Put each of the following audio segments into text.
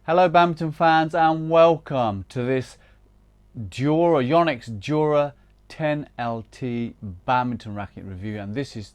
Hello badminton fans and welcome to this Yonex Duora 10LT Badminton Racket review, and this is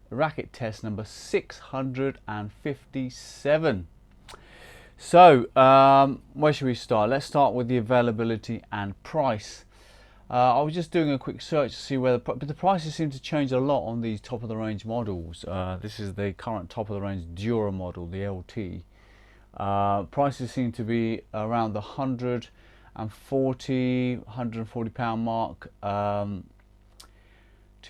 racket test number 657. So where should we start? Let's start with the availability and price. I was just doing a quick search to see whether, but the prices seem to change a lot on these top of the range models. This is the current top of the range Duora model, the LT. Prices seem to be around the £140 mark. To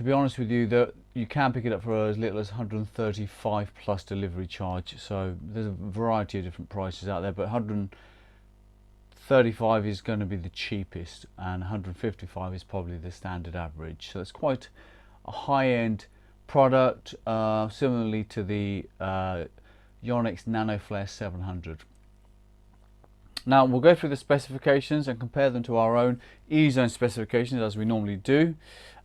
be honest with you, that you can pick it up for as little as 135 plus delivery charge. So there's a variety of different prices out there, but 135 is going to be the cheapest, and 155 is probably the standard average. So it's quite a high-end product, similarly to the Yonex Nano Flare 700. Now we'll go through the specifications and compare them to our own E-zone specifications as we normally do,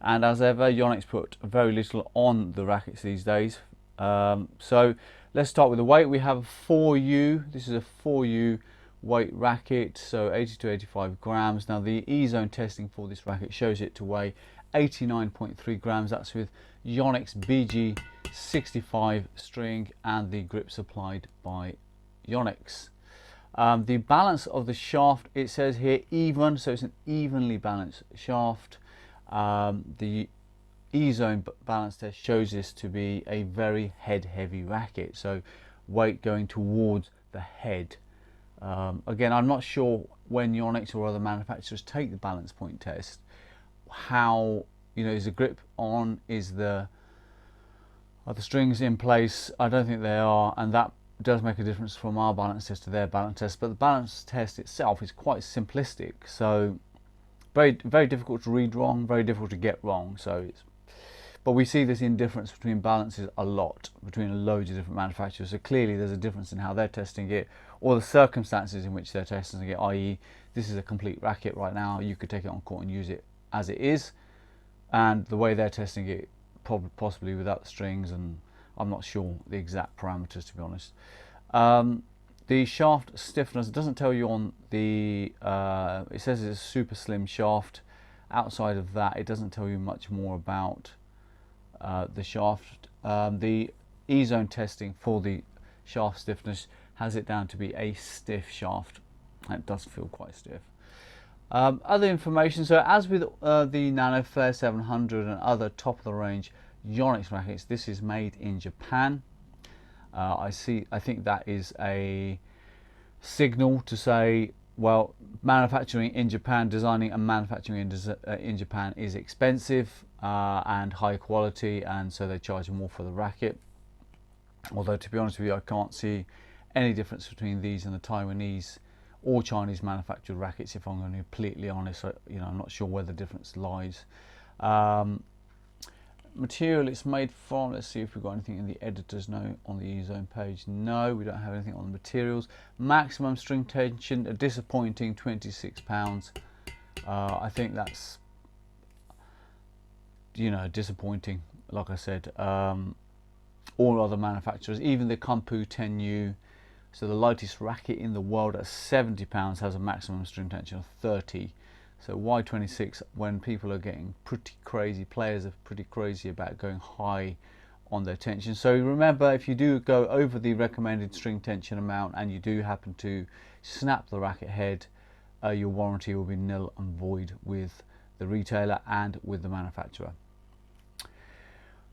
and as ever Yonex put very little on the rackets these days. So let's start with the weight. We have a 4U. This is a 4U weight racket, so 80 to 85 grams. Now the E-zone testing for this racket shows it to weigh 89.3 grams. That's with Yonex BG65 string and the grip supplied by Yonex. The balance of the shaft, it says here even, so it's an evenly balanced shaft. The E-zone balance test shows this to be a very head heavy racket, so weight going towards the head. Again, I'm not sure when Yonex or other manufacturers take the balance point test, how, you know, is the grip on, are the strings in place? I don't think they are, and that does make a difference from our balance test to their balance test. But the balance test itself is quite simplistic, so very difficult to read wrong, very difficult to get wrong. But we see this indifference between balances a lot, between loads of different manufacturers. So clearly there's a difference in how they're testing it, or the circumstances in which they're testing it, i.e. this is a complete racket right now, you could take it on court and use it as it is, and the way they're testing it, possibly without the strings, and I'm not sure the exact parameters, to be honest. The shaft stiffness doesn't tell you on the, it says it's a super slim shaft. Outside of that, it doesn't tell you much more about the shaft. The E-zone testing for the shaft stiffness has it down to be a stiff shaft. It does feel quite stiff. Other information, so as with the Nano Flare 700 and other top of the range Yonex rackets, this is made in Japan. I think that is a signal to say, well, manufacturing in Japan, designing and manufacturing in Japan is expensive and high quality, and so they charge more for the racket. Although, to be honest with you, I can't see any difference between these and the Taiwanese or Chinese manufactured rackets, if I'm going to be completely honest. I'm not sure where the difference lies. Material it's made from, let's see if we've got anything in the editor's note on the E-zone page. No, we don't have anything on the materials. Maximum string tension, a disappointing 26 pounds. I think that's, disappointing. Like I said, all other manufacturers, even the Kumpu 10U, so the lightest racket in the world at 70 pounds, has a maximum string tension of 30. So why 26 when people are getting pretty crazy, players are pretty crazy about going high on their tension. So remember, if you do go over the recommended string tension amount and you do happen to snap the racket head, your warranty will be nil and void with the retailer and with the manufacturer.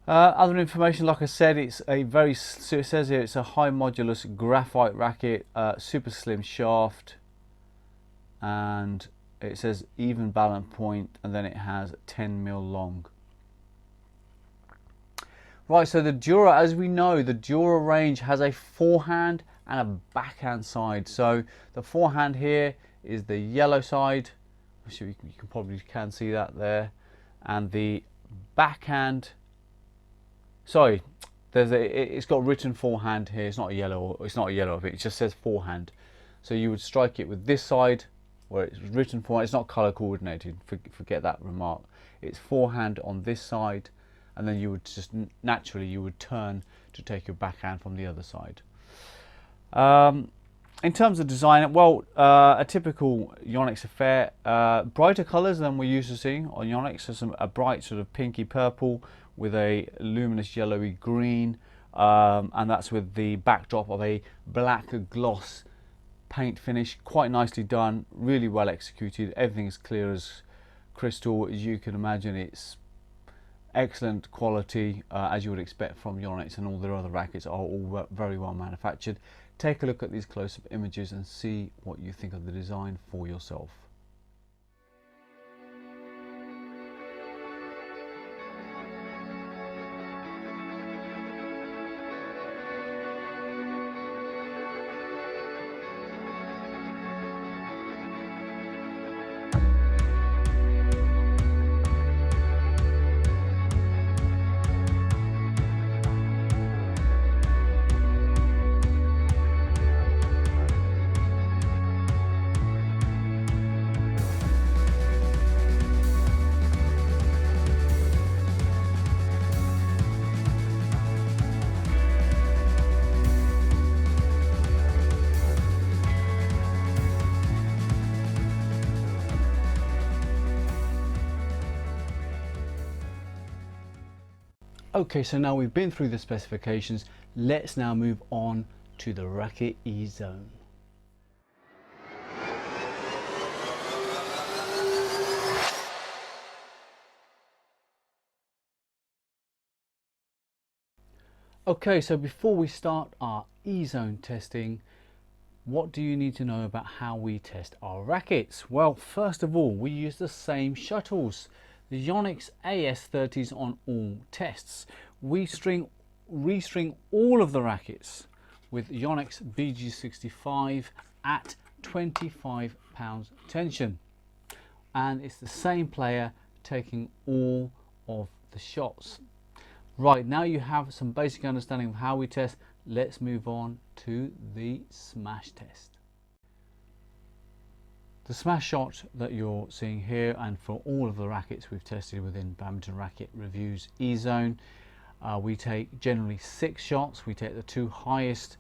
Other information, like I said, it says here it's a high modulus graphite racket, super slim shaft, and it says even balance point, and then it has 10mm long. Right, so the Duora, as we know, the Duora range has a forehand and a backhand side. So the forehand here is the yellow side, which you probably can see that there, and the backhand, sorry, it's got written forehand here. It's not a yellow of it. It just says forehand. So you would strike it with this side, where it's written forehand. It's not color coordinated. Forget that remark. It's forehand on this side, and then you would just naturally turn to take your backhand from the other side. In terms of design, well, a typical Yonex affair, brighter colours than we're used to seeing on Yonex. So a bright sort of pinky purple with a luminous yellowy green, and that's with the backdrop of a black gloss paint finish. Quite nicely done, really well executed. Everything is clear as crystal, as you can imagine. It's excellent quality, as you would expect from Yonex, and all their other rackets are all very well manufactured. Take a look at these close-up images and see what you think of the design for yourself. Okay, so now we've been through the specifications, let's now move on to the racket E-zone. Okay, so before we start our E-zone testing, what do you need to know about how we test our rackets? Well, first of all, we use the same shuttles. The Yonex AS30s on all tests. We re-string all of the rackets with Yonex BG65 at 25 pounds tension, and it's the same player taking all of the shots. Right, now you have some basic understanding of how we test. Let's move on to the smash test. The smash shot that you're seeing here, and for all of the rackets we've tested within Badminton Racket Reviews E-zone, we take generally 6 shots. We take the 2 highest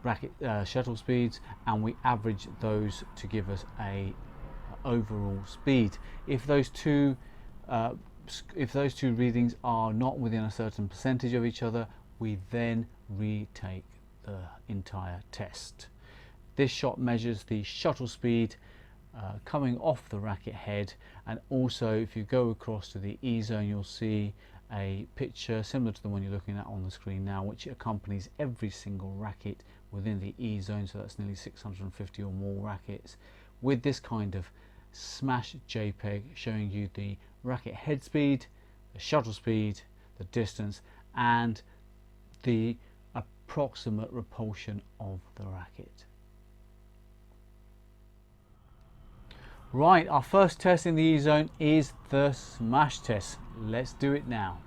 racket shuttle speeds, and we average those to give us a overall speed. If those two readings are not within a certain percentage of each other, we then retake the entire test. This shot measures the shuttle speed coming off the racket head, and also if you go across to the E-zone, you'll see a picture similar to the one you're looking at on the screen now, which accompanies every single racket within the E-zone. So that's nearly 650 or more rackets, with this kind of smash JPEG showing you the racket head speed, the shuttle speed, the distance, and the approximate repulsion of the racket. Right, our first test in the E-zone is the smash test. Let's do it now.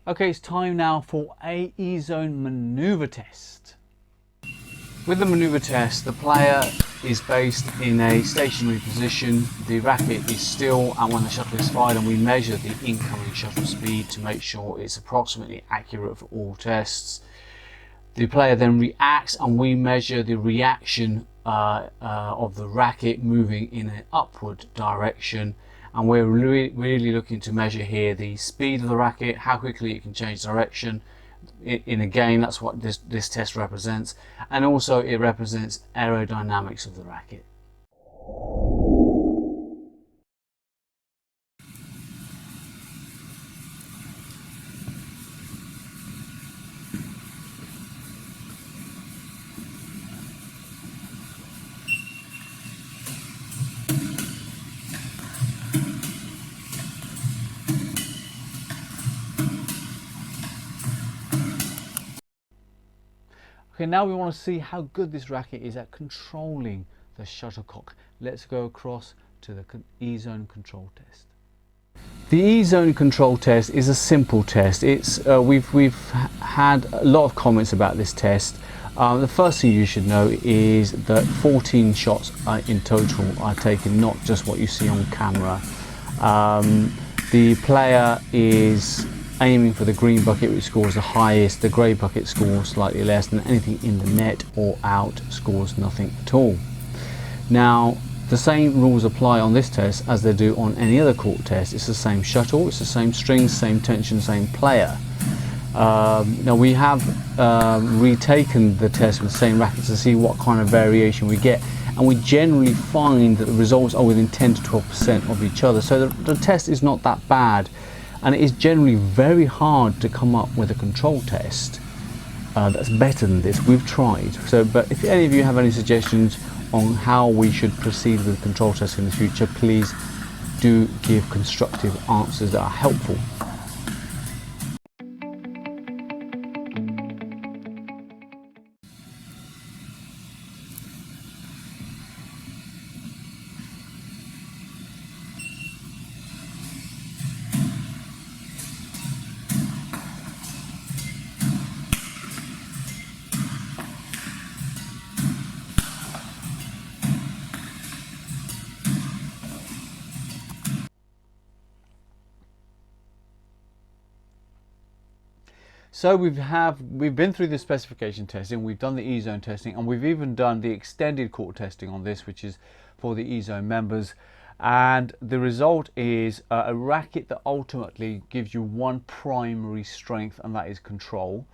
Okay, it's time now for a E-zone maneuver test. With the maneuver test, the player is based in a stationary position, the racket is still, and when the shuttle is fired, and we measure the incoming shuttle speed to make sure it's approximately accurate for all tests. The player then reacts, and we measure the reaction of the racket moving in an upward direction. And we're really looking to measure here the speed of the racket, how quickly it can change direction in a game. That's what this test represents, and also it represents aerodynamics of the racket. Okay, now we want to see how good this racket is at controlling the shuttlecock. Let's go across to the E-zone control test. The E-zone control test is a simple test. It's we've had a lot of comments about this test. The first thing you should know is that 14 shots in total are taken, not just what you see on camera. The player is aiming for the green bucket, which scores the highest. The grey bucket scores slightly less, and anything in the net or out scores nothing at all. Now, the same rules apply on this test as they do on any other court test. It's the same shuttle, it's the same strings, same tension, same player. Now we have retaken the test with the same rackets to see what kind of variation we get, and we generally find that the results are within 10 to 12% of each other. So the test is not that bad, and it is generally very hard to come up with a control test that's better than this. We've tried. So, but if any of you have any suggestions on how we should proceed with control tests in the future, please do give constructive answers that are helpful. So we've been through the specification testing, we've done the E-zone testing, and we've even done the extended court testing on this, which is for the E-zone members. And the result is a racket that ultimately gives you one primary strength, and that is control.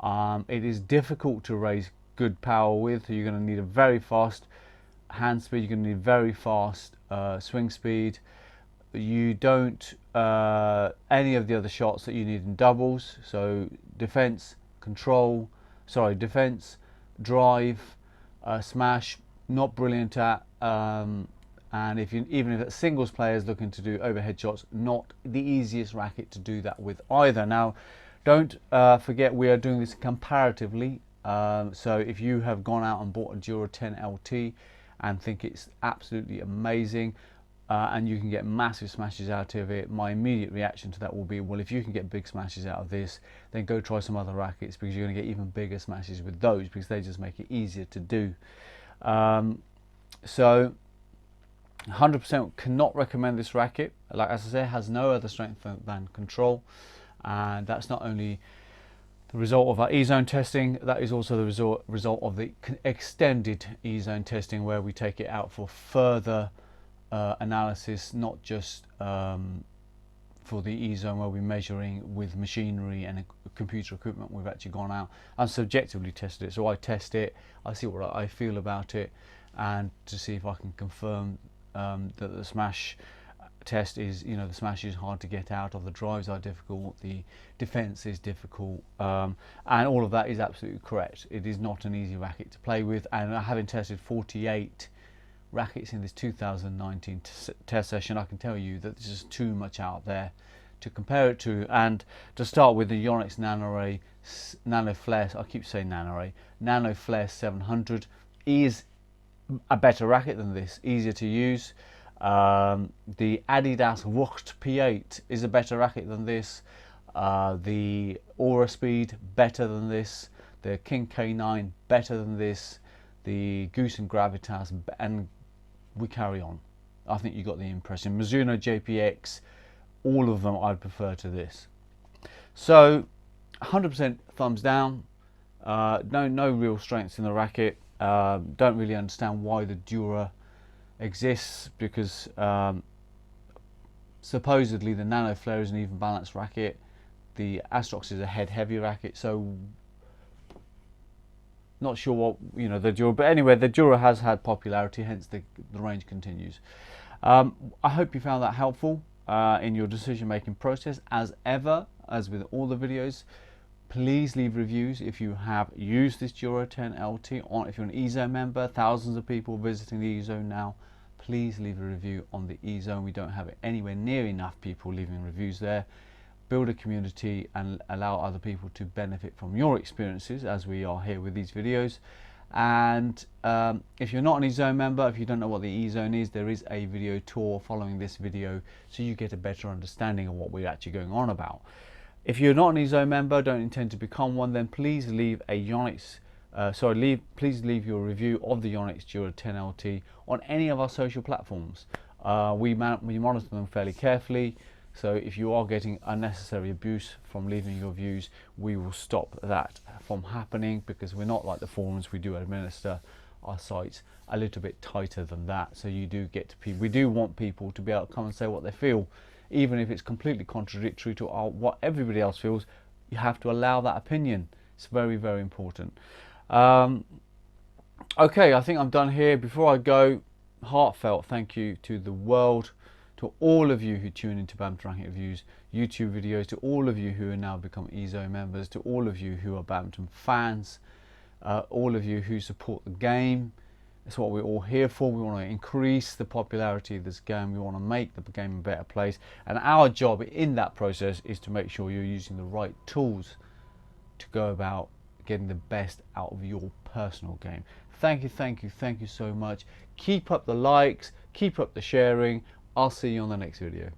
It is difficult to raise good power with. You're going to need a very fast hand speed, you're going to need very fast swing speed. You don't any of the other shots that you need in doubles, so defense, defense, drive, smash, not brilliant at, and even if it's singles players looking to do overhead shots, not the easiest racket to do that with either. Now, don't forget we are doing this comparatively, so if you have gone out and bought a Duora 10LT and think it's absolutely amazing, and you can get massive smashes out of it, my immediate reaction to that will be, well, if you can get big smashes out of this, then go try some other rackets, because you're going to get even bigger smashes with those, because they just make it easier to do. So 100% cannot recommend this racket. Like, as I say, it has no other strength than control, and that's not only the result of our E-zone testing, that is also the result of the extended E-zone testing, where we take it out for further analysis, not just for the E-zone where we're measuring with machinery and computer equipment. We've actually gone out and subjectively tested it. So I test it, I see what I feel about it, and to see if I can confirm that the smash test is, the smash is hard to get out of, the drives are difficult, the defense is difficult, and all of that is absolutely correct. It is not an easy racket to play with, and having tested 48 rackets in this 2019 test session, I can tell you that there's just too much out there to compare it to. And to start with, the Yonex Nano Flare, I keep saying Nano Flare 700 is a better racket than this, easier to use. The Adidas Wucht P8 is a better racket than this. The Aura Speed better than this. The King K9 better than this. The Goose and Gravitas, and we carry on. I think you got the impression. Mizuno JPX, all of them I'd prefer to this. So 100% thumbs down. No real strengths in the racket. Don't really understand why the Duora exists, because supposedly the Nano Flare is an even balanced racket. The Astrox is a head heavy racket, so not sure what the Duora, but anyway, the Duora has had popularity, hence the range continues. I hope you found that helpful in your decision making process. As ever, as with all the videos, please leave reviews if you have used this Duora 10LT. If you're an E-zone member, thousands of people visiting the E-zone now, please leave a review on the E-zone. We don't have anywhere near enough people leaving reviews there. Build a community and allow other people to benefit from your experiences, as we are here with these videos. And if you're not an eZone member, if you don't know what the eZone is, there is a video tour following this video, so you get a better understanding of what we're actually going on about. If you're not an eZone member, don't intend to become one, then please leave a Yonex, please leave your review of the Yonex Duora 10LT on any of our social platforms. We monitor them fairly carefully, so if you are getting unnecessary abuse from leaving your views, we will stop that from happening, because we're not like the forums. We do administer our sites a little bit tighter than that, so you do get to we do want people to be able to come and say what they feel, even if it's completely contradictory to what everybody else feels. You have to allow that opinion. It's very, very important. Okay, I think I'm done here. Before I go, heartfelt thank you to the world, to all of you who tune into Badminton Racket Reviews YouTube videos, to all of you who are now become eZone members, to all of you who are badminton fans, all of you who support the game. That's what we're all here for. We want to increase the popularity of this game. We want to make the game a better place, and our job in that process is to make sure you're using the right tools to go about getting the best out of your personal game. Thank you, thank you, thank you so much. Keep up the likes, keep up the sharing. I'll see you on the next video.